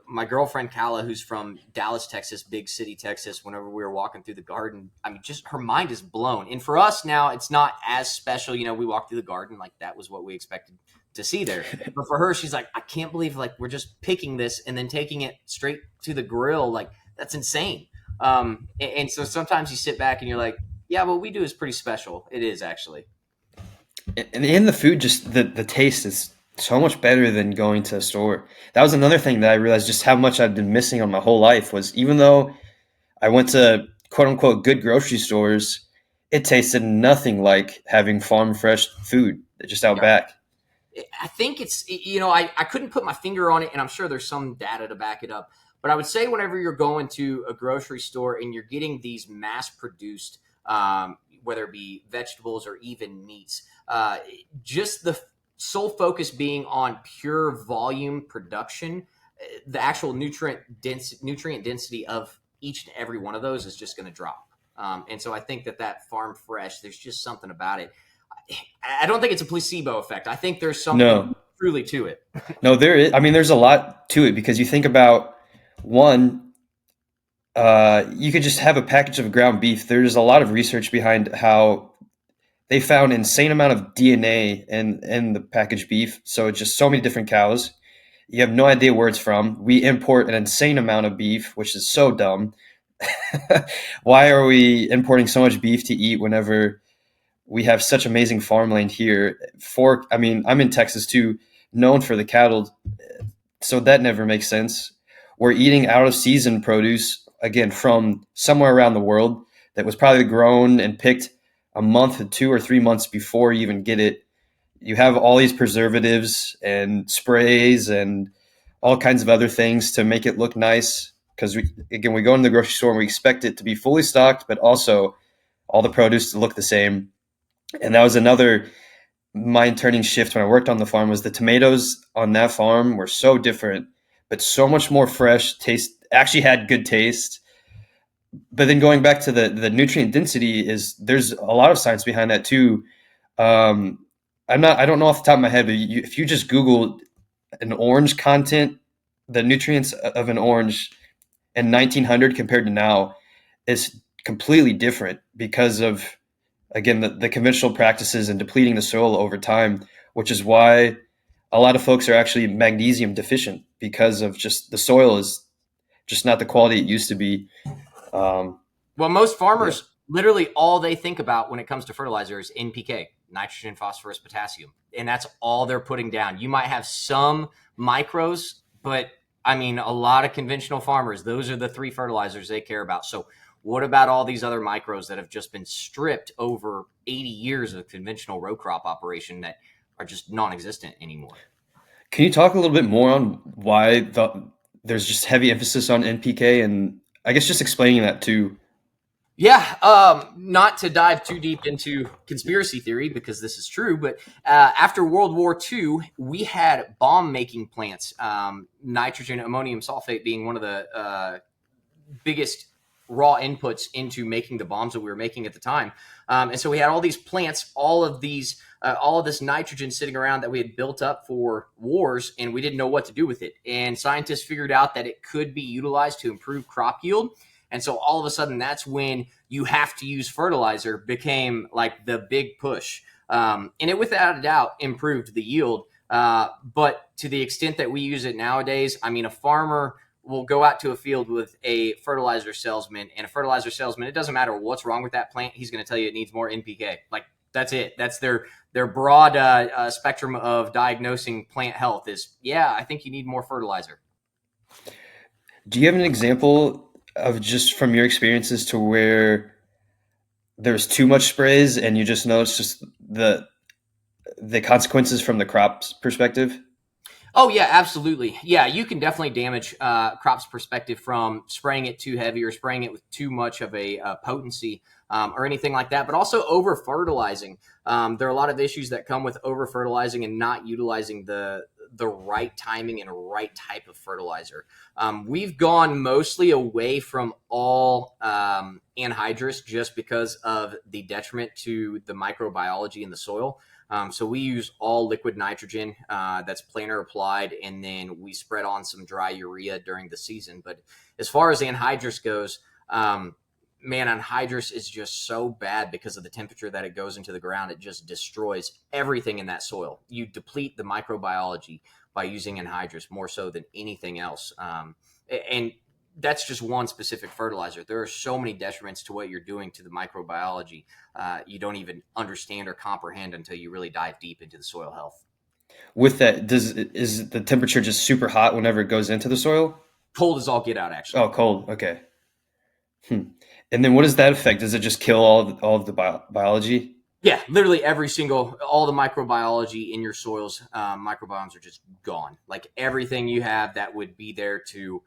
my girlfriend Kala, who's from Dallas, Texas, big city, Texas, whenever we were walking through the garden, I mean, just her mind is blown. And for us now, it's not as special. We walked through the garden like that was what we expected to see there. But for her, she's like, I can't believe we're just picking this and then taking it straight to the grill. Like, that's insane. And so sometimes you sit back and you're like, yeah, what we do is pretty special. It is, actually. And in the food, just the taste is so much better than going to a store. That was another thing that I realized just how much I've been missing on my whole life was, even though I went to quote unquote good grocery stores, it tasted nothing like having farm fresh food just out back. I think it's, I couldn't put my finger on it, and I'm sure there's some data to back it up. But I would say whenever you're going to a grocery store and you're getting these mass produced, whether it be vegetables or even meats, just the sole focus being on pure volume production, the actual nutrient density of each and every one of those is just going to drop. And so I think that farm fresh, there's just something about it. I don't think it's a placebo effect. I think there's something truly to it. No, there is. I mean, there's a lot to it because you think about one, you could just have a package of ground beef. There's a lot of research behind how they found insane amount of DNA in the packaged beef. So it's just so many different cows. You have no idea where it's from. We import an insane amount of beef, which is so dumb. Why are we importing so much beef to eat whenever we have such amazing farmland here? I'm in Texas too, known for the cattle. So that never makes sense. We're eating out of season produce, again, from somewhere around the world that was probably grown and picked a month, 2 or 3 months before you even get it. You have all these preservatives and sprays and all kinds of other things to make it look nice. Because we go into the grocery store and we expect it to be fully stocked, but also all the produce to look the same. And that was another mind-turning shift when I worked on the farm, was the tomatoes on that farm were so different, but so much more fresh, actually had good taste. But then going back to the nutrient density, there's a lot of science behind that too. I don't know off the top of my head, but if you just Google an orange content, the nutrients of an orange in 1900 compared to now is completely different because of, again, the conventional practices and depleting the soil over time, which is why a lot of folks are actually magnesium deficient because of just the soil is just not the quality it used to be. Well, most farmers, literally all they think about when it comes to fertilizer is NPK, nitrogen, phosphorus, potassium. And that's all they're putting down. You might have some micros, but I mean, a lot of conventional farmers, those are the 3 fertilizers they care about. So what about all these other micros that have just been stripped over 80 years of conventional row crop operation that are just non-existent anymore. Can you talk a little bit more on why there's just heavy emphasis on NPK, and I guess just explaining that too? Yeah, not to dive too deep into conspiracy theory because this is true, but after World War II, we had bomb-making plants, nitrogen ammonium sulfate being one of the biggest raw inputs into making the bombs that we were making at the time. And so we had all these plants, all of this nitrogen sitting around that we had built up for wars, and we didn't know what to do with it. And scientists figured out that it could be utilized to improve crop yield. And so all of a sudden, that's when you have to use fertilizer became like the big push. And it, without a doubt, improved the yield. But to the extent that we use it nowadays, I mean, a farmer will go out to a field with a fertilizer salesman, and a fertilizer salesman, it doesn't matter what's wrong with that plant, he's going to tell you it needs more NPK. Like, that's it. That's their broad spectrum of diagnosing plant health is, yeah, I think you need more fertilizer. Do you have an example of just from your experiences to where there's too much sprays and you just notice just the consequences from the crop's perspective? Oh, yeah, absolutely. Yeah, you can definitely damage crops' perspective from spraying it too heavy or spraying it with too much of a potency or anything like that, but also over-fertilizing. There are a lot of issues that come with over-fertilizing and not utilizing the right timing and right type of fertilizer. We've gone mostly away from all anhydrous just because of the detriment to the microbiology in the soil. So we use all liquid nitrogen that's planer applied, and then we spread on some dry urea during the season. But as far as anhydrous goes, man, anhydrous is just so bad because of the temperature that it goes into the ground. It just destroys everything in that soil. You deplete the microbiology by using anhydrous more so than anything else. And that's just one specific fertilizer. There are so many detriments to what you're doing to the microbiology. You don't even understand or comprehend until you really dive deep into the soil health. With that, is the temperature just super hot whenever it goes into the soil? Cold as all get out, actually. Oh, cold. Okay. And then what does that affect? Does it just kill all of the biology? Yeah, literally all the microbiology in your soils, microbiomes are just gone. Like everything you have that would be there to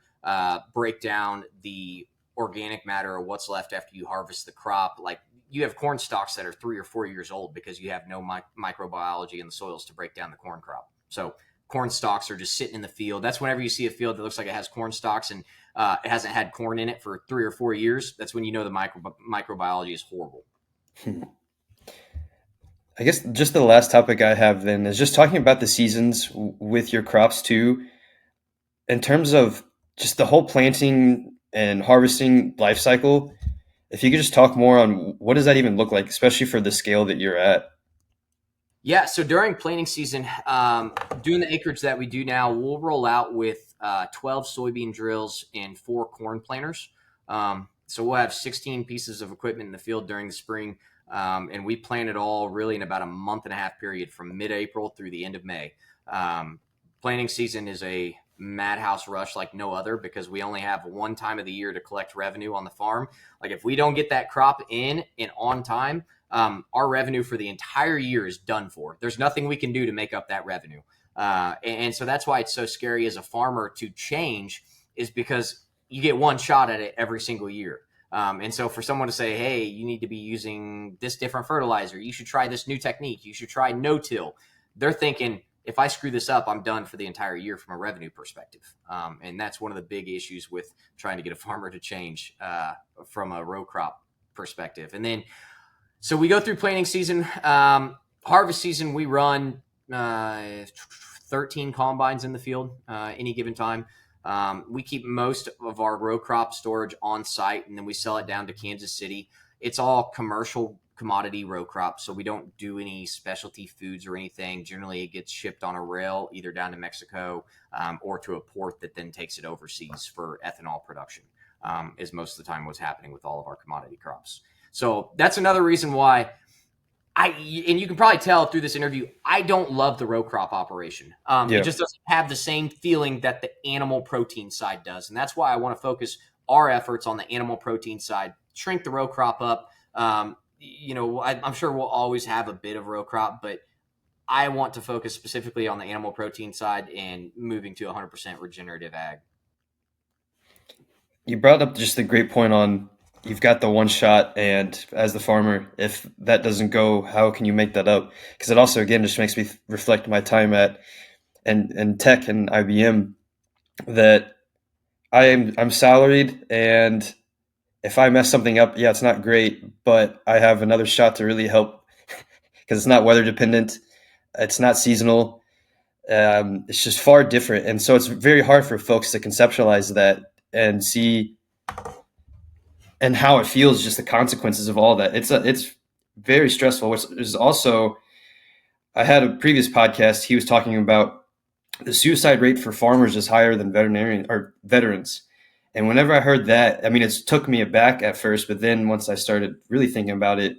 break down the organic matter or what's left after you harvest the crop. Like you have corn stalks that are 3 or 4 years old because you have no microbiology in the soils to break down the corn crop. So corn stalks are just sitting in the field. That's whenever you see a field that looks like it has corn stalks and it hasn't had corn in it for 3 or 4 years. That's when you know the microbiology is horrible. I guess just the last topic I have then is just talking about the seasons with your crops too, in terms of just the whole planting and harvesting life cycle. If you could just talk more on what does that even look like, especially for the scale that you're at? Yeah, so during planting season, doing the acreage that we do now, we'll roll out with 12 soybean drills and 4 corn planters. So we'll have 16 pieces of equipment in the field during the spring, and we plant it all really in about a month and a half period from mid-April through the end of May. Planting season is a madhouse rush like no other because we only have one time of the year to collect revenue on the farm. Like if we don't get that crop in and on time, our revenue for the entire year is done for. There's nothing we can do to make up that revenue. And so that's why it's so scary as a farmer to change, is because you get one shot at it every single year. And so for someone to say, hey, you need to be using this different fertilizer, you should try this new technique, you should try no-till, they're thinking, if I screw this up, I'm done for the entire year from a revenue perspective. And that's one of the big issues with trying to get a farmer to change from a row crop perspective. And then, so we go through planting season, harvest season, we run 13 combines in the field any given time. We keep most of our row crop storage on site, and then we sell it down to Kansas City. It's all commercial commodity row crop, so we don't do any specialty foods or anything. Generally, it gets shipped on a rail either down to Mexico or to a port that then takes it overseas for ethanol production, is most of the time what's happening with all of our commodity crops. So that's another reason why and you can probably tell through this interview, I don't love the row crop operation. It just doesn't have the same feeling that the animal protein side does. And that's why I want to focus our efforts on the animal protein side, shrink the row crop up. I'm sure we'll always have a bit of row crop, but I want to focus specifically on the animal protein side and moving to 100% regenerative ag. You brought up just a great point on you've got the one shot, and as the farmer, if that doesn't go, how can you make that up? Because it also, again, just makes me reflect my time at and tech and IBM, that I'm salaried, and if I mess something up, yeah, it's not great, but I have another shot to really help because it's not weather dependent, it's not seasonal, it's just far different, and so it's very hard for folks to conceptualize that and see and how it feels, just the consequences of all that. It's very stressful. Which is also, I had a previous podcast. He was talking about the suicide rate for farmers is higher than veterinarian or veterans. And whenever I heard that, I mean, it took me aback at first, but then once I started really thinking about it,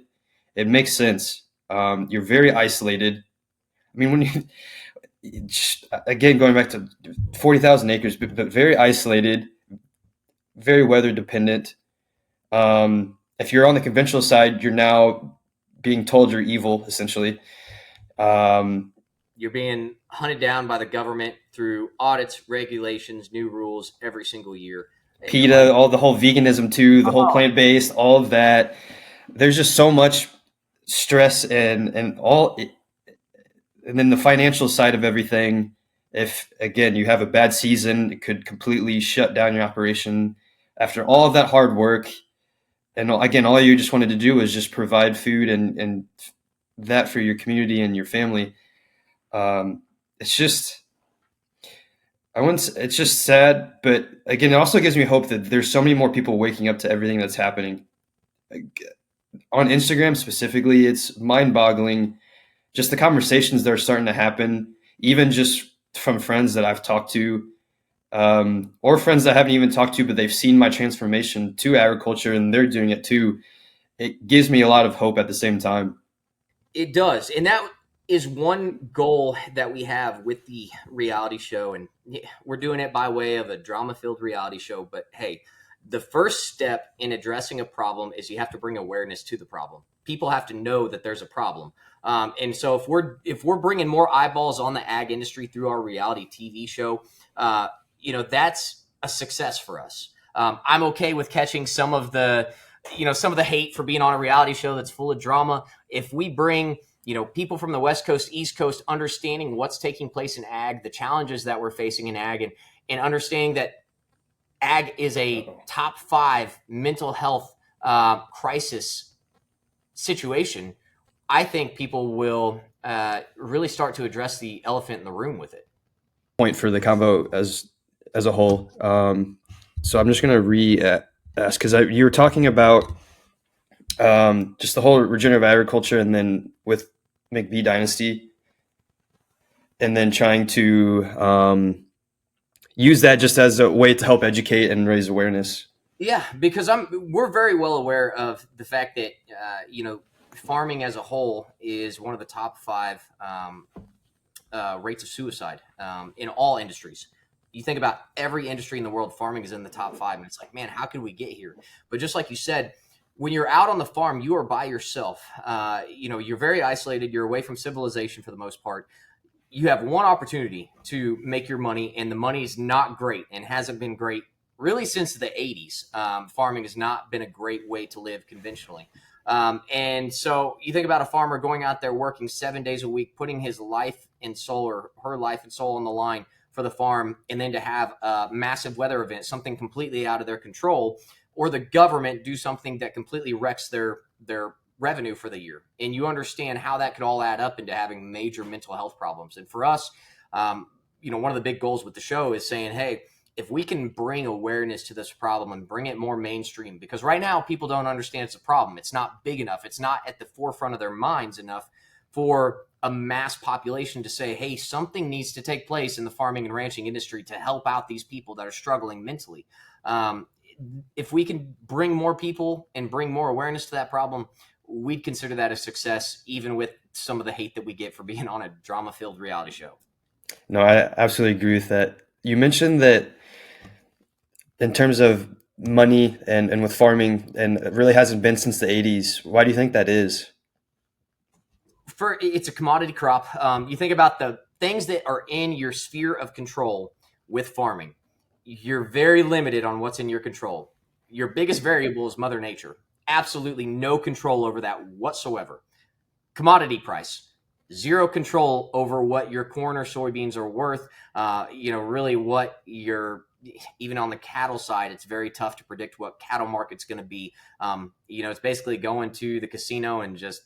it makes sense. You're very isolated. I mean, when you just, again, going back to 40,000 acres, but very isolated, very weather dependent. If you're on the conventional side, you're now being told you're evil, essentially. You're being hunted down by the government through audits, regulations, new rules every single year. PETA, all the whole veganism too, the whole plant-based, all of that. There's just so much stress and all, and then the financial side of everything. If again you have a bad season, it could completely shut down your operation after all of that hard work. And again, all you just wanted to do was just provide food and that for your community and your family. It's just, it's just sad, but again, it also gives me hope that there's so many more people waking up to everything that's happening. On Instagram specifically, it's mind-boggling, just the conversations that are starting to happen, even just from friends that I've talked to, or friends that I haven't even talked to, but they've seen my transformation to agriculture and they're doing it too. It gives me a lot of hope at the same time. It does. And that is one goal that we have with the reality show. And we're doing it by way of a drama-filled reality show. But hey, the first step in addressing a problem is you have to bring awareness to the problem. People have to know that there's a problem. And so if we're bringing more eyeballs on the ag industry through our reality TV show, that's a success for us. I'm okay with catching some of the hate for being on a reality show that's full of drama. If we bring, people from the West Coast, East Coast, understanding what's taking place in ag, the challenges that we're facing in ag, and understanding that ag is a top 5 mental health crisis situation, I think people will really start to address the elephant in the room with it. Point for the combo as a whole. So I'm just going to re-ask, because you were talking about just the whole regenerative agriculture, and then with McBee Dynasty, and then trying to use that just as a way to help educate and raise awareness. Yeah, because we're very well aware of the fact that farming as a whole is one of the top 5 rates of suicide in all industries. You think about every industry in the world, farming is in the top 5, and it's like, man, how could we get here? But just like you said, when you're out on the farm, you are by yourself. You're very isolated. You're away from civilization for the most part. You have one opportunity to make your money, and the money is not great and hasn't been great really since the 80s. Farming has not been a great way to live conventionally. And so you think about a farmer going out there working 7 days a week, putting his life and soul, or her life and soul, on the line for the farm, and then to have a massive weather event, something completely out of their control, or the government do something that completely wrecks their revenue for the year. And you understand how that could all add up into having major mental health problems. And for us, one of the big goals with the show is saying, hey, if we can bring awareness to this problem and bring it more mainstream, because right now people don't understand it's a problem. It's not big enough. It's not at the forefront of their minds enough for a mass population to say, hey, something needs to take place in the farming and ranching industry to help out these people that are struggling mentally. If we can bring more people and bring more awareness to that problem, we'd consider that a success, even with some of the hate that we get for being on a drama-filled reality show. No, I absolutely agree with that. You mentioned that in terms of money and with farming, and it really hasn't been since the 80s. Why do you think that is? It's a commodity crop. You think about the things that are in your sphere of control with farming. You're very limited on what's in your control. Your biggest variable is Mother Nature. Absolutely no control over that whatsoever. Commodity price, zero control over what your corn or soybeans are worth. Really what even on the cattle side, it's very tough to predict what cattle market's going to be. It's basically going to the casino and just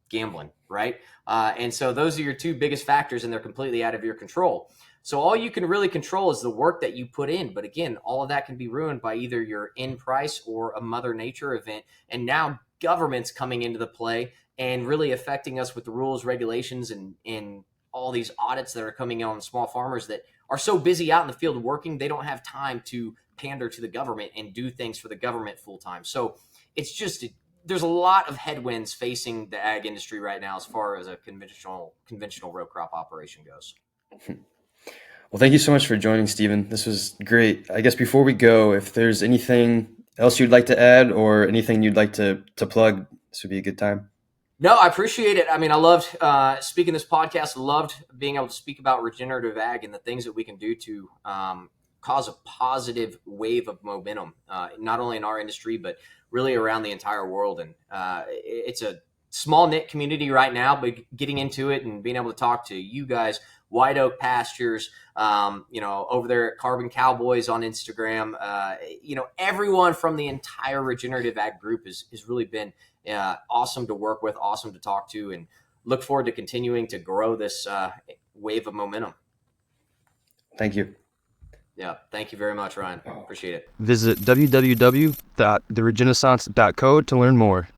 gambling, right? And so those are your two biggest factors, and they're completely out of your control. So all you can really control is the work that you put in. But again, all of that can be ruined by either your end price or a Mother Nature event. And now government's coming into the play and really affecting us with the rules, regulations, and all these audits that are coming in on small farmers that are so busy out in the field working, they don't have time to pander to the government and do things for the government full time. So it's just there's a lot of headwinds facing the ag industry right now as far as a conventional row crop operation goes. Well, thank you so much for joining, Stephen. This was great. I guess before we go, if there's anything else you'd like to add or anything you'd like to plug, this would be a good time. No, I appreciate it. I mean, I loved speaking this podcast. I loved being able to speak about regenerative ag and the things that we can do to cause a positive wave of momentum, not only in our industry, but really around the entire world. And it's a small knit community right now, but getting into it and being able to talk to you guys, White Oak Pastures, over there at Carbon Cowboys on Instagram, everyone from the entire regenerative ag group has really been awesome to work with, awesome to talk to, and look forward to continuing to grow this wave of momentum. Thank you. Yeah, thank you very much, Ryan. Appreciate it. Visit www.theregenaissance.co to learn more.